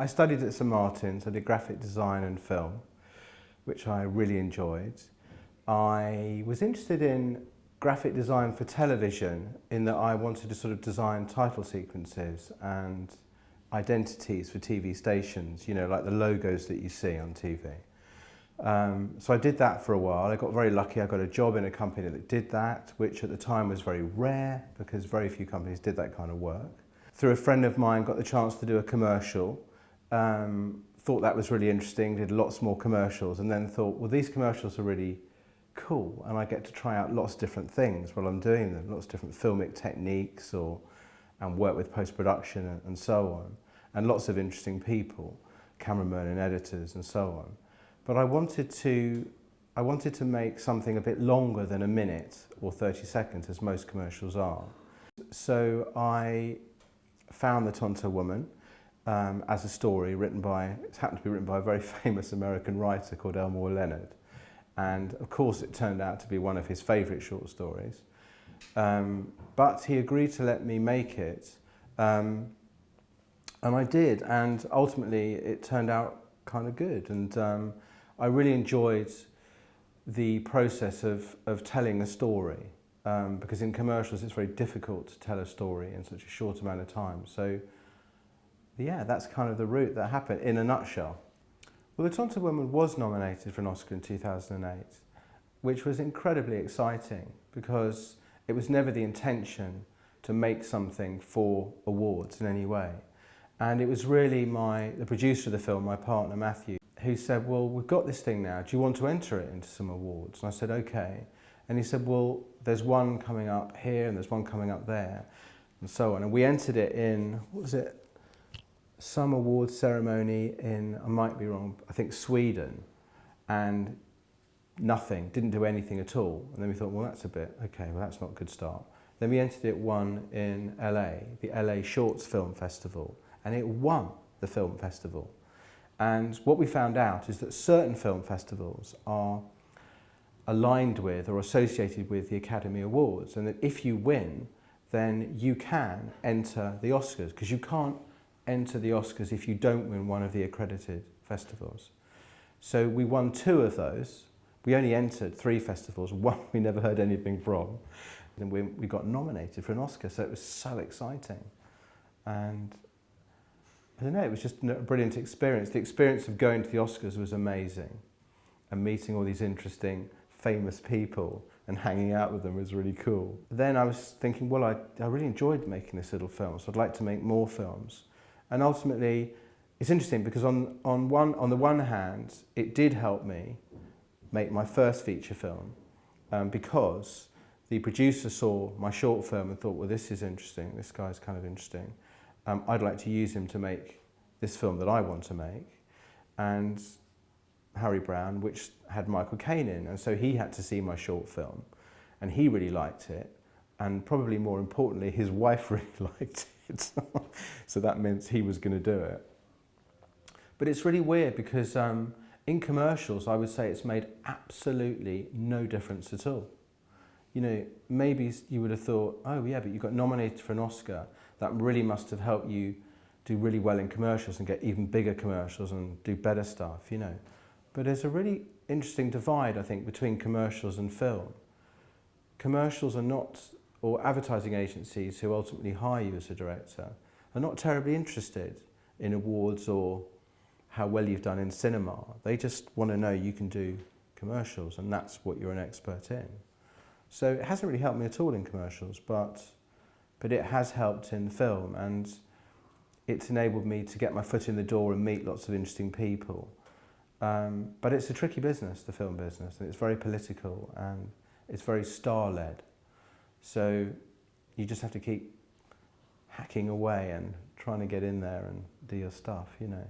I studied at St Martin's. I did graphic design and film, which I really enjoyed. I was interested in graphic design for television in that I wanted to sort of design title sequences and identities for TV stations, you know, like the logos that you see on TV. So I did that for a while. I got very lucky. I got a job in a company that did that, which at the time was very rare because very few companies did that kind of work. Through a friend of mine, got the chance to do a commercial. Thought that was really interesting, did lots more commercials, and then thought, well, these commercials are really cool and I get to try out lots of different things while I'm doing them, lots of different filmic techniques and work with post-production and so on, and lots of interesting people, cameramen and editors and so on. But I wanted to make something a bit longer than a minute or 30 seconds, as most commercials are. So I found The Tonto Woman as a story it happened to be written by a very famous American writer called Elmore Leonard. And of course it turned out to be one of his favourite short stories. But he agreed to let me make it, and I did, and ultimately it turned out kind of good. And I really enjoyed the process of telling a story, because in commercials it's very difficult to tell a story in such a short amount of time. So yeah, that's kind of the route that happened in a nutshell. Well, The Tonto Woman was nominated for an Oscar in 2008, which was incredibly exciting because it was never the intention to make something for awards in any way. And it was really the producer of the film, my partner Matthew, who said, well, we've got this thing now, do you want to enter it into some awards? And I said, okay. And he said, well, there's one coming up here and there's one coming up there, and so on. And we entered it in, what was it? Some awards ceremony in, I might be wrong, I think Sweden, and nothing, didn't do anything at all. And then we thought, well, that's a bit, okay, well, that's not a good start. Then we entered it one in LA, the LA Shorts Film Festival, and it won the film festival. And what we found out is that certain film festivals are aligned with or associated with the Academy Awards, and that if you win, then you can enter the Oscars, because you can't enter the Oscars if you don't win one of the accredited festivals. So we won 2 of those. We only entered 3 festivals, one we never heard anything from. And we got nominated for an Oscar, so it was so exciting. And I don't know, it was just a brilliant experience. The experience of going to the Oscars was amazing, and meeting all these interesting, famous people and hanging out with them was really cool. Then I was thinking, well, I really enjoyed making this little film, so I'd like to make more films. And ultimately, it's interesting because on the one hand, it did help me make my first feature film, because the producer saw my short film and thought, well, this is interesting, this guy's kind of interesting. I'd like to use him to make this film that I want to make. And Harry Brown, which had Michael Caine in, and so he had to see my short film, and he really liked it, and probably more importantly, his wife really liked it. So that meant he was going to do it. But it's really weird because in commercials, I would say it's made absolutely no difference at all. You know, maybe you would have thought, oh yeah, but you got nominated for an Oscar. That really must have helped you do really well in commercials and get even bigger commercials and do better stuff, you know. But there's a really interesting divide, I think, between commercials and film. Commercials are not, or advertising agencies who ultimately hire you as a director, are not terribly interested in awards or how well you've done in cinema. They just want to know you can do commercials, and that's what you're an expert in. So it hasn't really helped me at all in commercials, but it has helped in film, and it's enabled me to get my foot in the door and meet lots of interesting people. But it's a tricky business, the film business, and it's very political and it's very star-led. So you just have to keep hacking away and trying to get in there and do your stuff, you know.